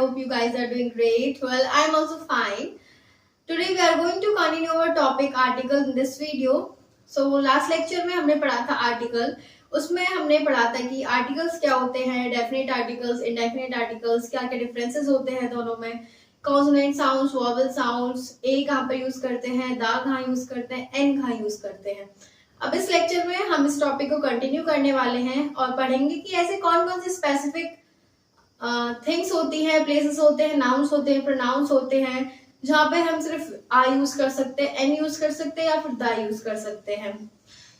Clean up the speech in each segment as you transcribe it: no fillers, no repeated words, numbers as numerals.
hope you guys are doing great. Well, I'm also fine. Today we are going to continue our topic article in this video. So last lecture में हमने पढ़ा था article. उसमें हमने पढ़ा था कि आर्टिकल्स क्या होते हैं, डेफिनेट आर्टिकल्स, इंडेफिनेट आर्टिकल्स, क्या क्या डिफरेंसेस होते हैं दोनों में, कॉन्सोनेंट साउंड्स, वोवेल साउंड्स, ए कहाँ पर यूज करते हैं, दा कहाँ यूज करते हैं, एन कहाँ यूज करते हैं. अब इस लेक्चर में हम इस टॉपिक को कंटिन्यू करने वाले हैं और पढ़ेंगे कि ऐसे कौन कौन से स्पेसिफिक थिंग्स होती हैं, प्लेसेस होते हैं, नाउन्स होते हैं, प्रोनाउंस होते हैं जहाँ पे हम सिर्फ आई यूज कर सकते हैं, एन यूज कर सकते हैं या फिर दा यूज कर सकते हैं.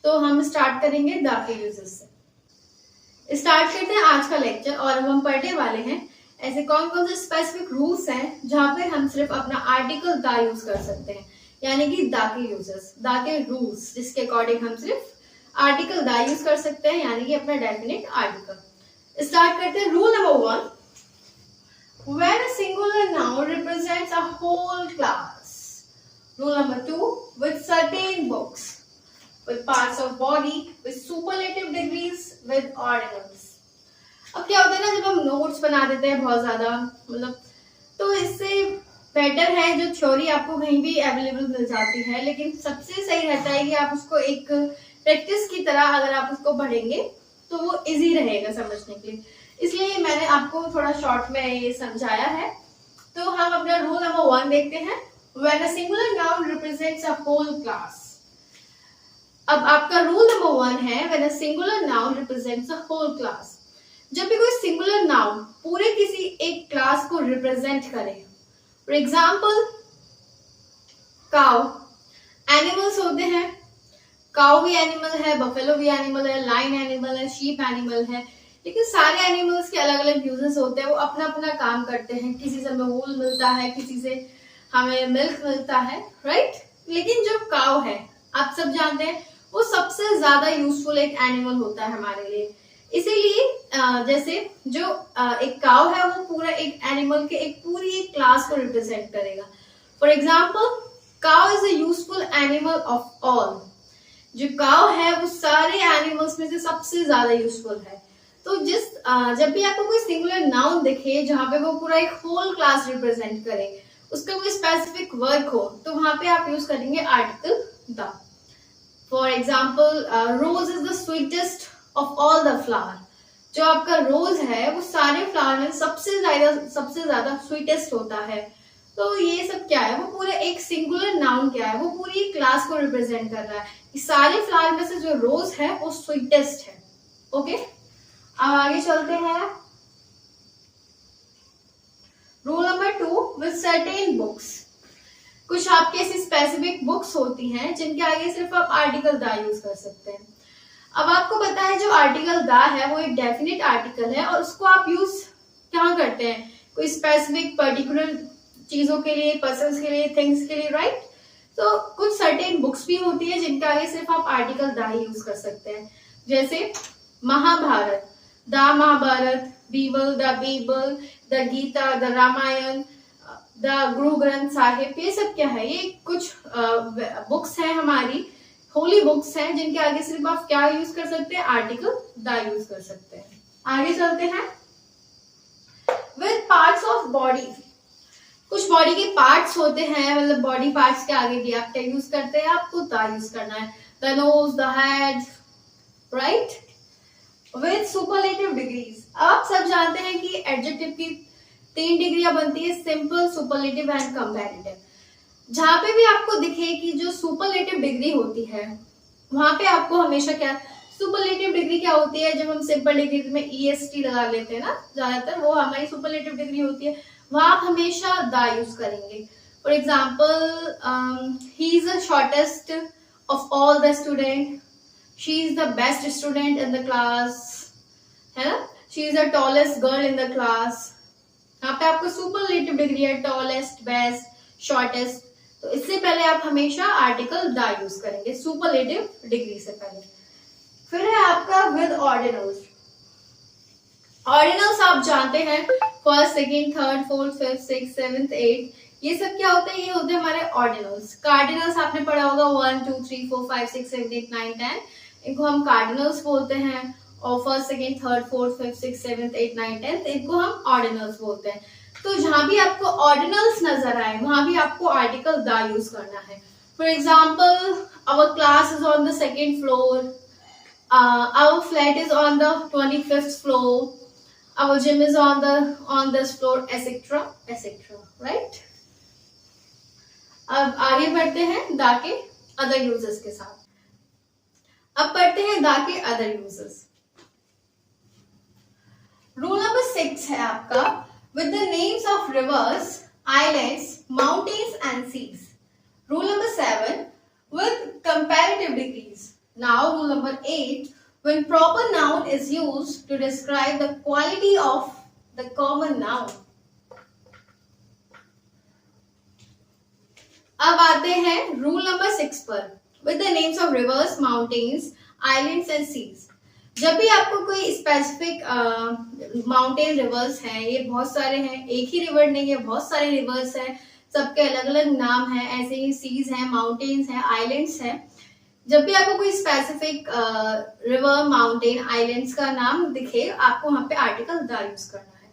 तो हम स्टार्ट करेंगे दा के यूजेस से. स्टार्ट करते हैं आज का लेक्चर और अब हम पढ़ने वाले हैं ऐसे कौन कौन से स्पेसिफिक रूल्स हैं जहाँ पे हम सिर्फ अपना आर्टिकल दा यूज कर सकते हैं, यानी कि दा के यूजेस, दा के रूल्स जिसके अकॉर्डिंग हम सिर्फ आर्टिकल दा यूज कर सकते हैं, यानी कि अपना डेफिनेट आर्टिकल. स्टार्ट करते हैं. Rule number 1, when a singular noun represents a whole class. Rule number 2, with certain books, with parts of body, with superlative degrees, with ordinals. अब क्या होता है ना, जब हम नोट्स बना देते हैं बहुत ज्यादा, मतलब तो इससे बेटर है जो थ्योरी आपको कहीं भी अवेलेबल मिल जाती है, लेकिन सबसे सही रहता है कि आप उसको एक प्रैक्टिस की तरह अगर आप उसको पढ़ेंगे तो वो इजी रहेगा समझने के लिए. इसलिए मैंने आपको थोड़ा शॉर्ट में ये समझाया है. तो हम अपना रूल नंबर 1 देखते हैं. When a singular noun represents a whole class. अब आपका रूल नंबर 1 है when a singular noun represents a whole class. जब भी कोई सिंगुलर नाउन पूरे किसी एक क्लास को रिप्रेजेंट करे, फॉर एग्जाम्पल काउ, एनिमल्स होते हैं, काउ भी एनिमल है, बफेलो भी एनिमल है, लाइन एनिमल है, शीप एनिमल है, लेकिन सारे एनिमल्स के अलग अलग यूजेस होते हैं. वो अपना अपना काम करते हैं. किसी से हमें वूल मिलता है, किसी से हमें मिल्क मिलता है, राइट. लेकिन जो काउ है आप सब जानते हैं वो सबसे ज्यादा यूजफुल एक एनिमल होता है हमारे लिए. इसीलिए जैसे जो एक काउ है वो पूरा एक एनिमल के एक पूरी एक क्लास को रिप्रेजेंट करेगा. For example cow is a useful animal of all. जो काउ है वो सारे एनिमल्स में से सबसे ज्यादा यूजफुल है. तो जब भी आपको कोई सिंगुलर नाउन दिखे जहां पे वो पूरा एक होल क्लास रिप्रेजेंट करे, उसका कोई स्पेसिफिक वर्क हो, तो वहां पे आप यूज करेंगे article the. For example rose is the sweetest of all the flower. जो आपका रोज है वो सारे फ्लावर में सबसे ज्यादा स्वीटेस्ट होता है. तो ये सब क्या है, वो पूरा एक सिंगुलर नाउन क्या है, वो पूरी क्लास को रिप्रेजेंट कर रहा है. इस सारे फ्लावर में से जो रोज है वो स्वीटेस्ट है. ओके, अब आगे चलते हैं. Rule number 2, with certain books. कुछ आपके ऐसी स्पेसिफिक बुक्स होती हैं जिनके आगे सिर्फ आप आर्टिकल दा यूज कर सकते हैं. अब आपको पता है जो आर्टिकल दा है वो एक डेफिनेट आर्टिकल है और उसको आप यूज कहाँ करते हैं, कोई स्पेसिफिक पर्टिकुलर चीजों के लिए, पर्सन्स के लिए, थिंग्स के लिए, राइट. तो कुछ सर्टेन बुक्स भी होती है जिनके आगे सिर्फ आप आर्टिकल दा ही यूज कर सकते हैं. जैसे Mahabharata, the Mahabharata, Bible, the Bible, the Gita, the Ramayana, the Guru Granth Sahib. ये सब क्या है, ये कुछ बुक्स हैं हमारी, होली बुक्स हैं जिनके आगे सिर्फ आप क्या यूज कर सकते हैं, आर्टिकल द यूज कर सकते हैं. आगे चलते हैं. With parts of body. कुछ बॉडी के पार्ट्स होते हैं, मतलब बॉडी पार्ट्स के आगे भी आप क्या यूज करते हैं, आपको द यूज करना है. The nose, the head, right. With superlative degrees. आप सब जानते हैं कि एडजेक्टिव की 3 डिग्रियां बनती है, सिंपल, सुपरलेटिव एंड कंपैरेटिव. जहां पे भी आपको दिखे कि जो सुपरलेटिव डिग्री होती है वहां पे आपको हमेशा क्या, सुपरलेटिव डिग्री क्या होती है, जब हम सिंपल डिग्री में EST लगा लेते हैं ना ज्यादातर, वो हमारी सुपरलेटिव डिग्री होती है. वहां आप हमेशा द यूज करेंगे. For example he is the shortest of all the student, she is the best student in the class, है ना. She is the tallest girl in the class. यहाँ पे आपको सुपरलेटिव डिग्री है, टॉलेस्ट, बेस्ट, शॉर्टेस्ट. तो इससे पहले आप हमेशा आर्टिकल द यूज करेंगे सुपरलेटिव डिग्री से पहले. फिर है आपका विद ऑर्डिनल्स. ऑर्डिनल्स आप जानते हैं, first, second, third, fourth, fifth, six, seventh, 8. ये सब क्या होता है, ये होते हैं हमारे ऑर्डिनल्स. कार्डिनल्स आपने पढ़ा होगा 1 2 3 4 5 6 7 8 9 10. इनको हम कार्डिनल्स बोलते हैं. और first, second, third, fourth, fifth, six, seventh, 8 9 10 इनको हम ऑर्डिनल्स बोलते हैं. तो जहां भी आपको ऑर्डिनल्स नजर आए वहां भी आपको आर्टिकल द यूज करना है। For example, our class is on the second floor, our flat is on the 25th floor, our gym is on this floor, etc etc, right? अब आगे बढ़ते हैं दा के अदर यूजर्स के साथ। अब पढ़ते हैं दा के अदर यूजर्स। रूल नंबर 6 है आपका, with the names of rivers, islands, mountains and seas. Rule number 7, with comparative degrees. Now, rule number 8, when proper noun is used to describe the quality of the common noun. अब आते हैं rule number 6 पर, with the names of rivers, mountains, islands and seas. जब भी आपको कोई specific mountain reverse हैं, ये बहुत सारे हैं, एक ही रिवर नहीं है, बहुत सारे रिवर्स हैं, सबके अलग अलग नाम है, ऐसे ही सीज हैं, माउंटेन्स हैं, आइलैंड्स हैं। जब भी आपको कोई स्पेसिफिक रिवर, माउंटेन, आइलैंड्स का नाम दिखे, आपको वहां पे आर्टिकल द यूज करना है।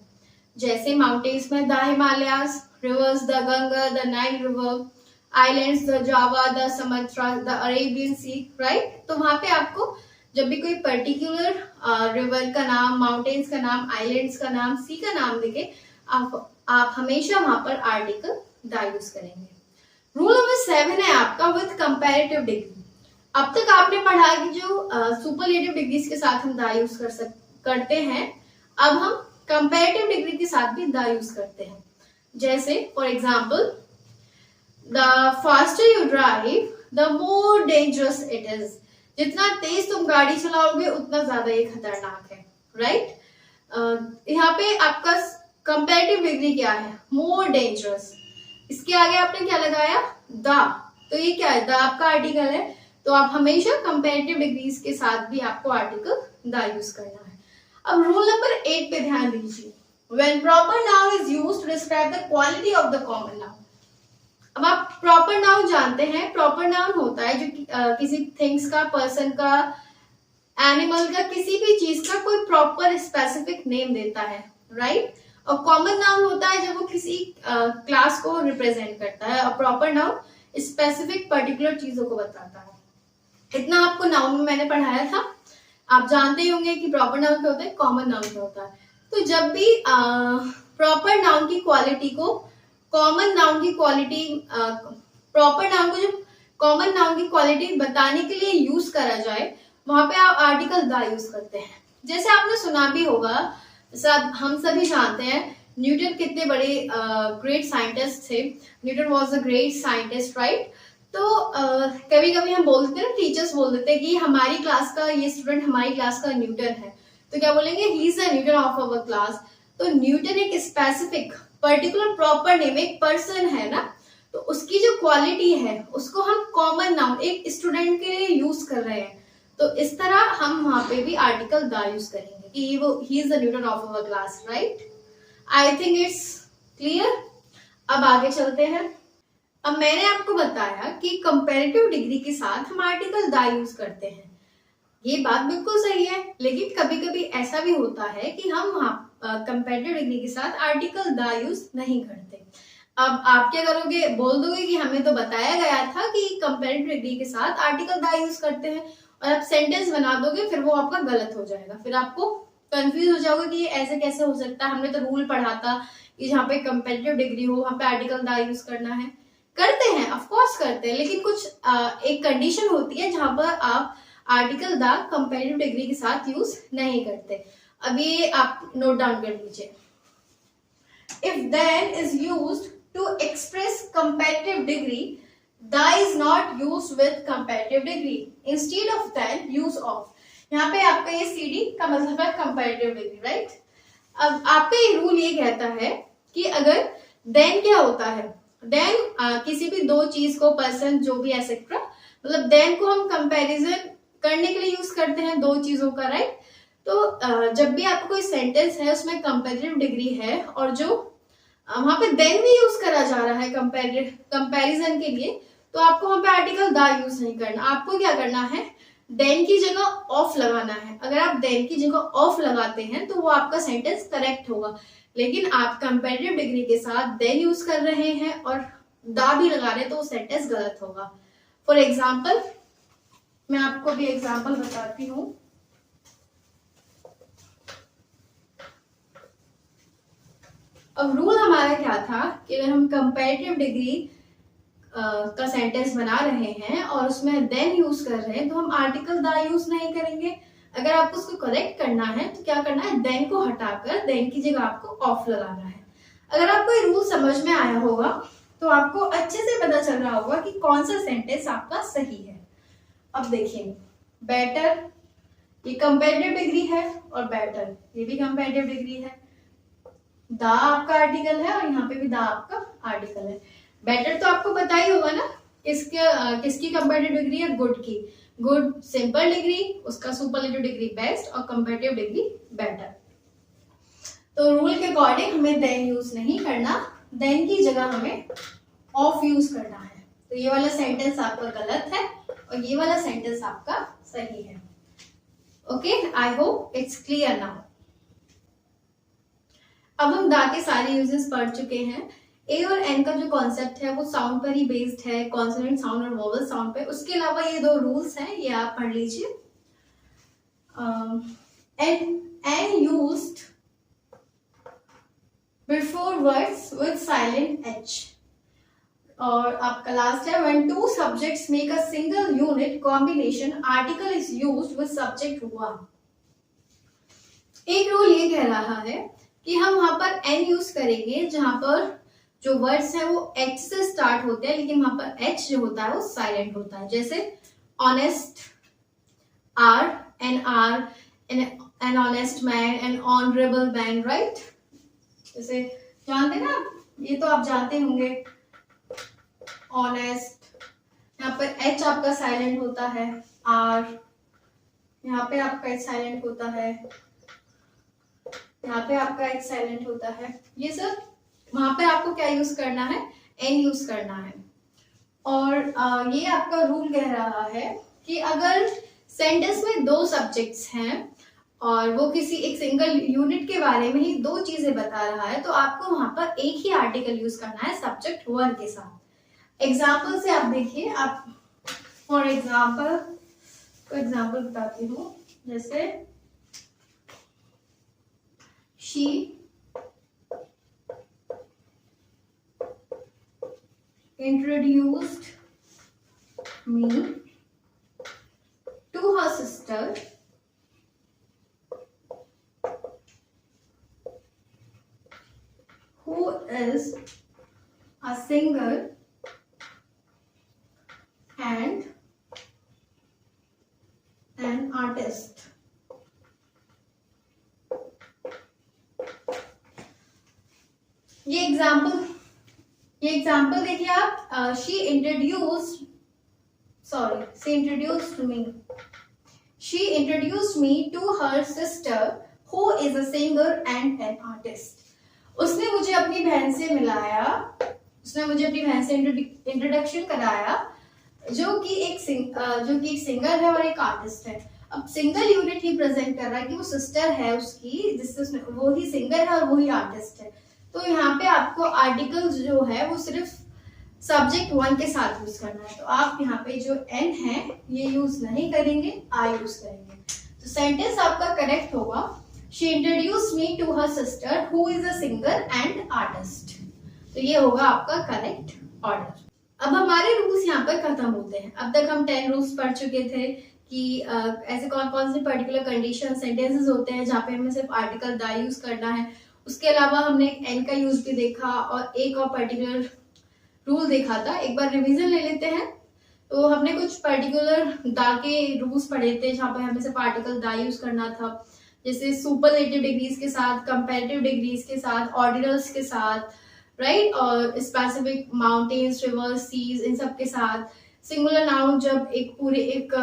जैसे माउंटेन्स में the Himalayas, rivers the Ganga, the Nile river, islands the Java, the Sumatra, the Arabian sea, right? तो वहां पे आपको जब भी कोई पर्टिकुलर रिवर का नाम, माउंटेन्स का नाम, आइलैंड्स का नाम, सी का नाम दिखे, आप हमेशा वहां पर आर्टिकल द यूज करेंगे। रूल नंबर 7 है आपका, विद कंपैरेटिव डिग्री। अब तक आपने पढ़ा कि जो सुपरलेटिव डिग्रीज के साथ हम द यूज करते हैं, अब हम कंपैरेटिव डिग्री के साथ भी द यूज करते हैं। जैसे for example, the faster you drive the more dangerous it is. जितना तेज तुम गाड़ी चलाओगे उतना ज्यादा ये खतरनाक है, राइट? यहाँ पे आपका कंपैरेटिव डिग्री क्या है? More dangerous. इसके आगे आपने क्या लगाया? द। तो ये क्या है? द आपका आर्टिकल है, तो आप हमेशा कंपैरेटिव डिग्रीज के साथ भी आपको आर्टिकल द यूज करना है। अब रूल नंबर 8 पे ध्यान दीजिए, when proper noun is used to describe the quality of the common noun. अब आप प्रॉपर नाउन जानते हैं, प्रॉपर नाउन होता है जो किसी थिंग्स का, पर्सन का, एनिमल का, किसी भी चीज का कोई प्रॉपर स्पेसिफिक नेम देता है, राइट? और कॉमन नाउन होता है जब वो किसी क्लास को रिप्रेजेंट करता है, और प्रॉपर नाउन स्पेसिफिक पर्टिकुलर चीजों को बताता है। इतना आपको नाउन में मैंने पढ़ाया था, आप जानते ही होंगे कि प्रॉपर नाउन क्या होता है, कॉमन नाउन क्या होता है। तो जब भी प्रॉपर नाउन की क्वालिटी को कॉमन नाउन की क्वालिटी, प्रॉपर नाउन को जो कॉमन नाउन की क्वालिटी बताने के लिए यूज करा जाए, वहां पे आप आर्टिकल द यूज करते हैं। जैसे आपने सुना भी होगा, सब हम सभी जानते हैं, न्यूटन कितने बड़े ग्रेट साइंटिस्ट थे। Newton was a great scientist, right? तो कभी कभी हम बोल देते हैं ना, टीचर्स बोल देते हैं कि हमारी क्लास का ये स्टूडेंट हमारी क्लास का न्यूटन है, तो क्या बोलेंगे? He is the Newton of our class. तो न्यूटन एक स्पेसिफिक पर्टिकुलर प्रॉपर नेम, एक पर्सन है ना, तो उसकी जो क्वालिटी है उसको हम कॉमन नाउन एक स्टूडेंट के लिए यूज कर रहे हैं, तो इस तरह हम वहां पे भी आर्टिकल द यूज करेंगे कि वो he is the Newton of our class, right? I think it's clear. अब आगे चलते हैं। अब मैंने आपको बताया कि कंपैरेटिव डिग्री के साथ हम आर्टिकल द यूज करते हैं, ये बात बिल्कुल सही है, लेकिन कभी कभी ऐसा भी होता है कि हम कंपैरेटिव डिग्री के साथ आर्टिकल द यूज नहीं करते। अब आप क्या करोगे? बोल दोगे कि हमें तो बताया गया था कि कंपैरेटिव डिग्री के साथ आर्टिकल द यूज करते हैं, और आप सेंटेंस बना दोगे, फिर वो आपका गलत हो जाएगा, फिर आपको कंफ्यूज हो जाओगे कि ये ऐसे कैसे हो सकता है, हमने तो रूल पढ़ा था कि जहाँ पे कंपैरेटिव डिग्री हो वहां पे आर्टिकल द यूज करना है। करते हैं, ऑफ कोर्स करते हैं, लेकिन कुछ एक कंडीशन होती है जहां पर आप आर्टिकल द कंपैरेटिव डिग्री के साथ यूज नहीं करते। अब ये आप नोट डाउन कर लीजिए। If then is used to express comparative degree, the is not used with comparative degree, instead of then use of. यहाँ पे आपका ये CD का मतलब है कंपैरेटिव डिग्री, राइट? अब आपका ये रूल ये कहता है कि अगर देन क्या होता है, देन किसी भी दो चीज को, पर्सन, जो भी एसेट्रा, मतलब देन को हम कंपैरिजन करने के लिए यूज करते हैं दो चीजों का, राइट? तो जब भी आपको कोई सेंटेंस है उसमें कंपैरेटिव डिग्री है और जो वहां पे देन भी यूज करा जा रहा है कंपैरिजन के लिए, तो आपको वहां पे आर्टिकल द यूज नहीं करना। आपको क्या करना है? देन की जगह ऑफ लगाना है। अगर आप देन की जगह ऑफ लगाते हैं तो वो आपका सेंटेंस करेक्ट होगा। लेकिन आप कंपैरेटिव डिग्री के साथ देन यूज कर रहे हैं और दा भी लगा रहे हैं, तो वो सेंटेंस गलत होगा। फॉर एग्जाम्पल, मैं आपको भी एग्जाम्पल बताती हूँ। अब रूल हमारा क्या था कि अगर हम कंपैरेटिव डिग्री का सेंटेंस बना रहे हैं और उसमें देन यूज कर रहे हैं, तो हम आर्टिकल दा यूज नहीं करेंगे। अगर आपको उसको करेक्ट करना है तो क्या करना है, देन को हटाकर देन की जगह आपको ऑफ लगाना है। अगर आपको ये रूल समझ में आया होगा तो आपको अच्छे से पता चल रहा होगा कि कौन सा सेंटेंस आपका सही है। अब देखिए, बेटर ये कंपैरेटिव डिग्री है और बेटर ये भी कंपैरेटिव डिग्री है। दा आपका आर्टिकल है और यहाँ पे भी दा आपका आर्टिकल है। बेटर तो आपको पता ही होगा ना, किसकी कंपैरेटिव डिग्री है, गुड की। गुड सिंपल डिग्री, उसका सुपरलेटिव डिग्री बेस्ट और कंपैरेटिव डिग्री बेटर। तो रूल के अकॉर्डिंग हमें देन यूज नहीं करना, देन की जगह हमें ऑफ यूज करना है। तो ये वाला सेंटेंस आपका गलत है और ये वाला सेंटेंस आपका सही है। Okay, I hope it's clear now. अब हम दा के सारे यूजेस पढ़ चुके हैं। ए और एन का जो कॉन्सेप्ट है वो साउंड पर ही बेस्ड है, कॉन्सोनेंट साउंड और वोवल साउंड पे। उसके अलावा ये दो रूल्स हैं, ये आप पढ़ लीजिए। An used before words with silent h. और आपका लास्ट है, when two subjects make a single unit combination article is used with subject one. एक रूल ये कह रहा है कि हम वहां पर एन यूज करेंगे जहां पर जो वर्ड्स है वो एच से स्टार्ट होते हैं, लेकिन वहां पर एच जो होता है वो साइलेंट होता है। जैसे honest, hour, an honest man, an honourable man, right. जैसे जानते ना, ये तो आप जानते होंगे। ऑनेस्ट, यहाँ पर एच आपका साइलेंट होता है, आर यहाँ पे आपका एच साइलेंट होता है, यहाँ पे आपका एच साइलेंट होता है। ये सब वहां पे आपको क्या यूज करना है, एन यूज करना है। और ये आपका रूल कह रहा है कि अगर सेंटेंस में दो सब्जेक्ट्स हैं और वो किसी एक सिंगल यूनिट के बारे में ही दो चीजें बता रहा है, तो आपको वहां पर एक ही आर्टिकल यूज करना है सब्जेक्ट वन के साथ। एग्जाम्पल से आप देखिए, आप फॉर एग्जाम्पल को एग्जाम्पल बताती हूँ। जैसे she introduced me to her sister who is a singer and an artist. ये एग्जाम्पल देखिए आप, she introduced me to her sister who is a singer and an artist. उसने मुझे अपनी बहन से मिलाया, उसने मुझे अपनी बहन से इंट्रोडक्शन कराया, जो कि एक सिंगर है और एक आर्टिस्ट है। अब सिंगल यूनिट ही प्रेजेंट कर रहा है कि वो सिस्टर है उसकी, जिससे वो ही सिंगर है और वो ही आर्टिस्ट है। तो यहाँ पे आपको आर्टिकल जो है वो सिर्फ सब्जेक्ट वन के साथ यूज करना है। तो आप यहाँ पे जो एन है ये यूज नहीं करेंगे, आई यूज करेंगे। तो सेंटेंस आपका करेक्ट होगा, she introduced me to her sister who is a singer and artist. तो ये होगा आपका करेक्ट ऑर्डर। अब हमारे रूल्स यहाँ पर खत्म होते हैं। अब तक हम 10 रूल्स पढ़ चुके थे कि ऐसे कौन कौन से पर्टिकुलर कंडीशन सेंटेंसेस होते हैं जहाँ पे हमें सिर्फ आर्टिकल द यूज करना है। उसके अलावा हमने एन का यूज भी देखा और एक और पर्टिकुलर रूल देखा था। एक बार रिवीजन ले लेते हैं। तो हमने कुछ पर्टिकुलर दा के रूल्स पढ़े थे जहाँ पे हमें सिर्फ आर्टिकल दा यूज करना था, जैसे सुपरलेटिव डिग्रीज के साथ, कंपैरेटिव डिग्रीज के साथ, ऑर्डिनल्स के साथ, राइट, और स्पेसिफिक माउंटेन्स, रिवर्स, सीज, इन सब के साथ। सिंगुलर नाउन जब एक पूरे एक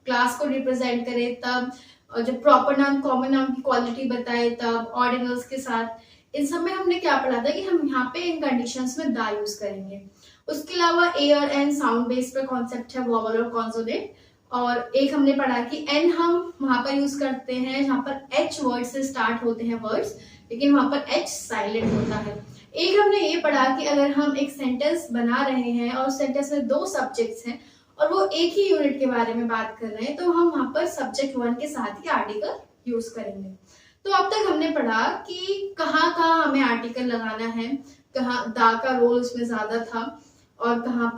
क्लास को रिप्रेजेंट करे तब, और जब प्रॉपर नाउन कॉमन नाउन की क्वालिटी बताए तब, ऑर्डिनल्स के साथ। इन सब में हमने क्या पढ़ा था कि हम यहाँ पे इन कंडीशंस में दा यूज करेंगे। उसके अलावा ए और एन साउंड बेस्ड पर कॉन्सेप्ट है, वोवल और कॉन्सोनेंट। और एक हमने पढ़ा कि एन हम वहां पर यूज करते हैं जहां पर एच वर्ड से स्टार्ट होते हैं वर्ड्स, लेकिन वहां पर एच साइलेंट होता है। एक हमने ये पढ़ा कि अगर हम एक सेंटेंस बना रहे हैं और सेंटेंस में 2 सब्जेक्ट्स हैं और वो एक ही यूनिट के बारे में बात कर रहे हैं, तो हम वहां पर सब्जेक्ट 1 के साथ ही आर्टिकल यूज करेंगे। तो अब तक हमने पढ़ा कि कहाँ कहाँ हमें आर्टिकल लगाना है, कहाँ दा का रोल उसमें ज्यादा था, और कहाँ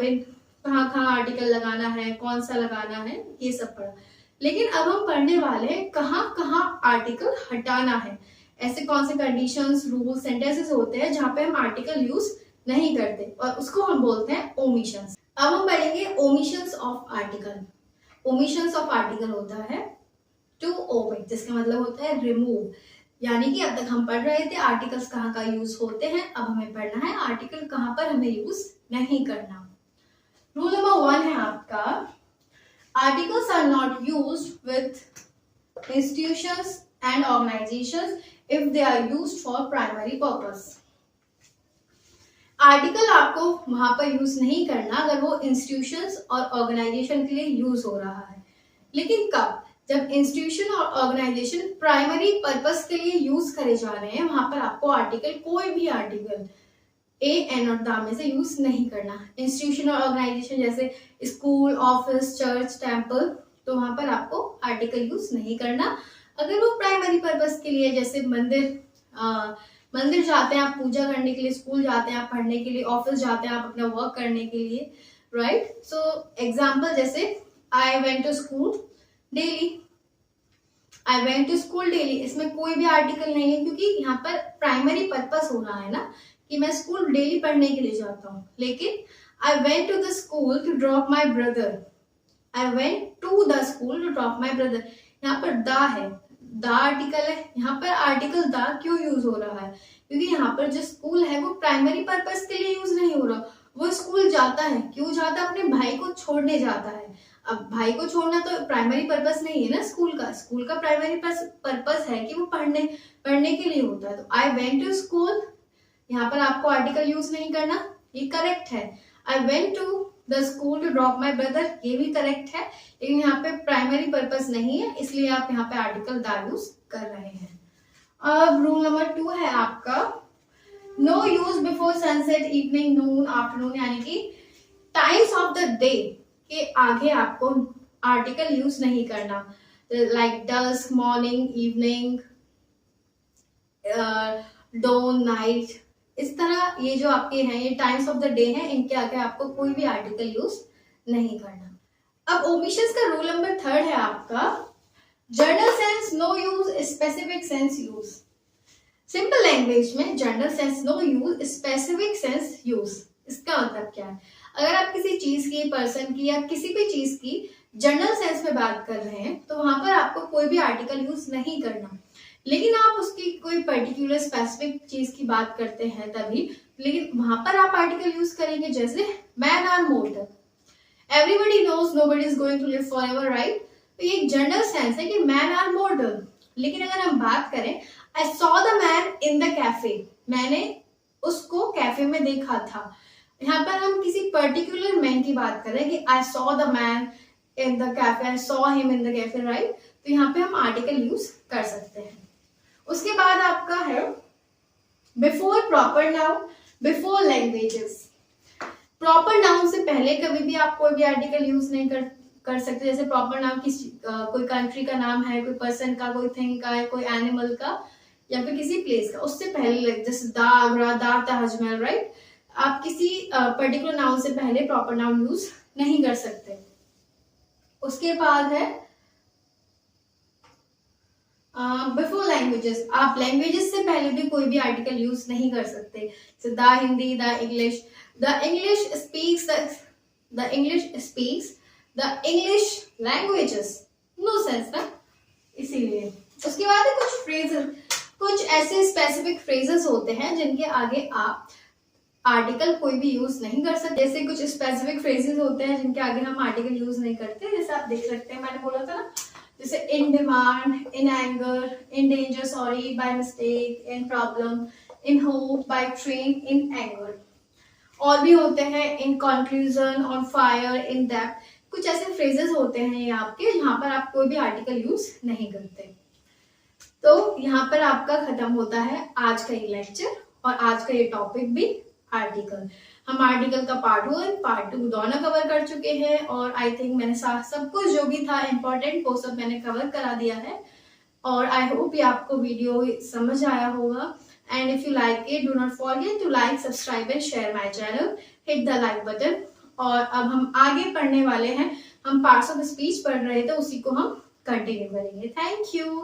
कहाँ आर्टिकल लगाना है, कौन सा लगाना है, ये सब पढ़ा। लेकिन अब हम पढ़ने वाले हैं कहाँ कहाँ आर्टिकल हटाना है। ऐसे कौन से कंडीशंस, रूल, सेंटेंसेस होते हैं जहाँ पे हम आर्टिकल यूज नहीं करते और उसको हम बोलते हैं ओमिशंस। अब हम पढ़ेंगे omissions of article. Omissions of article होता है टू ओमिट, जिसका मतलब होता है रिमूव। यानी कि अब तक हम पढ़ रहे थे आर्टिकल्स कहाँ का यूज होते हैं, अब हमें पढ़ना है आर्टिकल कहाँ पर हमें यूज नहीं करना। रूल नंबर 1 है आपका, articles are not used with institutions and organisations if they are used for primary purpose. Article आपको वहां पर यूज नहीं करना अगर वो इंस्टीट्यूशंस और ऑर्गेनाइजेशन के लिए यूज हो रहा है। लेकिन कब? जब इंस्टीट्यूशन और ऑर्गेनाइजेशन प्राइमरी पर्पस के लिए यूज करे जा रहे हैं, वहां पर आपको आर्टिकल, कोई भी आर्टिकल ए, एन और दा में से यूज नहीं करना। इंस्टीट्यूशन और ऑर्गेनाइजेशन जैसे स्कूल, ऑफिस, चर्च, टेम्पल, तो वहां पर आपको आर्टिकल यूज नहीं करना। अगर वो प्राइमरी पर्पस के लिए, जैसे मंदिर जाते हैं आप पूजा करने के लिए, स्कूल जाते हैं आप पढ़ने के लिए, ऑफिस जाते हैं आप अपना वर्क करने के लिए, राइट। सो एग्जाम्पल जैसे I went to school daily, I went to school daily, इसमें कोई भी आर्टिकल नहीं है क्योंकि यहाँ पर प्राइमरी पर्पस हो रहा है ना कि मैं स्कूल डेली पढ़ने के लिए जाता हूँ। लेकिन I went to the school to drop my brother, I went to the school to drop my brother, यहाँ पर दा है, दा आर्टिकल है। यहाँ पर आर्टिकल दा क्यों यूज हो रहा है? क्योंकि यहाँ पर जो स्कूल है वो प्राइमरी पर्पस के लिए यूज नहीं हो रहा। वो स्कूल जाता है, क्यों जाता है? अपने भाई को छोड़ने जाता है। अब भाई को छोड़ना तो प्राइमरी पर्पस नहीं है ना स्कूल का। स्कूल का प्राइमरी पर्पस है कि वो पढ़ने के लिए होता है। तो आई वेंट टू स्कूल, यहाँ पर आपको आर्टिकल यूज नहीं करना, ये करेक्ट है। I went to the school to drop my brother, ये भी करेक्ट है, लेकिन यहाँ पे प्राइमरी पर्पस नहीं है, इसलिए आप यहाँ पे आर्टिकल दा यूज कर रहे हैं। अब रूल नंबर 2 है आपका, no use before sunset, evening, noon, afternoon, यानी कि टाइम्स ऑफ द डे के आगे आपको आर्टिकल यूज नहीं करना। Like dusk, morning, evening, dawn, night, इस तरह ये जो आपके हैं, ये टाइम्स ऑफ द डे हैं, इनके आगे आपको कोई भी आर्टिकल यूज नहीं करना। अब ओमिशंस का रूल नंबर 3 है आपका, general sense no use, specific sense use. Simple language में general sense no use, specific sense use, इसका मतलब क्या है? अगर आप किसी चीज की, पर्सन की या किसी भी चीज की जनरल सेंस में बात कर रहे हैं तो वहां पर आपको कोई भी आर्टिकल यूज नहीं करना। लेकिन आप उसकी कोई पर्टिकुलर स्पेसिफिक चीज की बात करते हैं तभी, लेकिन वहां पर आप आर्टिकल यूज करेंगे। जैसे man are mortal, everybody knows nobody is going to live forever, right. तो ये एक जनरल सेंस है कि मैन आर मोर्टल। लेकिन अगर हम बात करें, I saw the man in the cafe, मैंने उसको कैफे में देखा था, यहाँ पर हम किसी पर्टिकुलर मैन की बात कर रहे हैं कि I saw the man in the cafe, I saw him in the cafe, right. तो यहाँ पे हम आर्टिकल यूज कर सकते हैं। उसके बाद आपका है before proper noun, before languages. Proper noun से पहले कभी भी आप कोई भी आर्टिकल यूज नहीं कर सकते। जैसे प्रॉपर नाउन कोई कंट्री का नाम है, कोई पर्सन का, कोई थिंग का है, कोई एनिमल का या फिर किसी प्लेस का, उससे पहले जैसे दा, आगरा, दा, ताजमहल, राइट। आप किसी पर्टिकुलर नाउन से पहले प्रॉपर नाउन यूज नहीं कर सकते। उसके बाद है बिफोर लैंग्वेजेस, आप लैंग्वेजेस से पहले भी कोई भी आर्टिकल यूज नहीं कर सकते। The Hindi, the English, the English speaks, the English speaks, the English languages, no sense ना, इसीलिए। उसके बाद है कुछ फ्रेजेस, कुछ ऐसे स्पेसिफिक फ्रेजेस होते हैं जिनके आगे आप आर्टिकल कोई भी यूज नहीं कर सकते। जैसे कुछ स्पेसिफिक फ्रेजेस होते हैं जिनके आगे हम आर्टिकल यूज नहीं करते, जैसे आप देख सकते हैं, मैंने बोला था ना, जैसे in demand, in anger, in danger, sorry, by mistake, in problem, in hope, by train, in anger. और भी होते हैं in conclusion, on fire, in depth. कुछ ऐसे फ्रेजेस होते हैं ये आपके, जहां पर आप कोई भी आर्टिकल यूज नहीं करते। तो यहाँ पर आपका खत्म होता है आज का ये लेक्चर और आज का ये टॉपिक भी आर्टिकल। हम आर्टिकल का पार्ट 1 पार्ट 2 दोनों कवर कर चुके हैं और आई थिंक मैंने सब कुछ जो भी था इम्पोर्टेंट वो सब मैंने कवर करा दिया है और आई होप ये आपको वीडियो समझ आया होगा। And if you like it do not forget to like subscribe and share my channel, hit the like button. और अब हम आगे पढ़ने वाले हैं, हम पार्ट्स ऑफ स्पीच पढ़ रहे थे उसी को हम कंटिन्यू करेंगे। Thank you.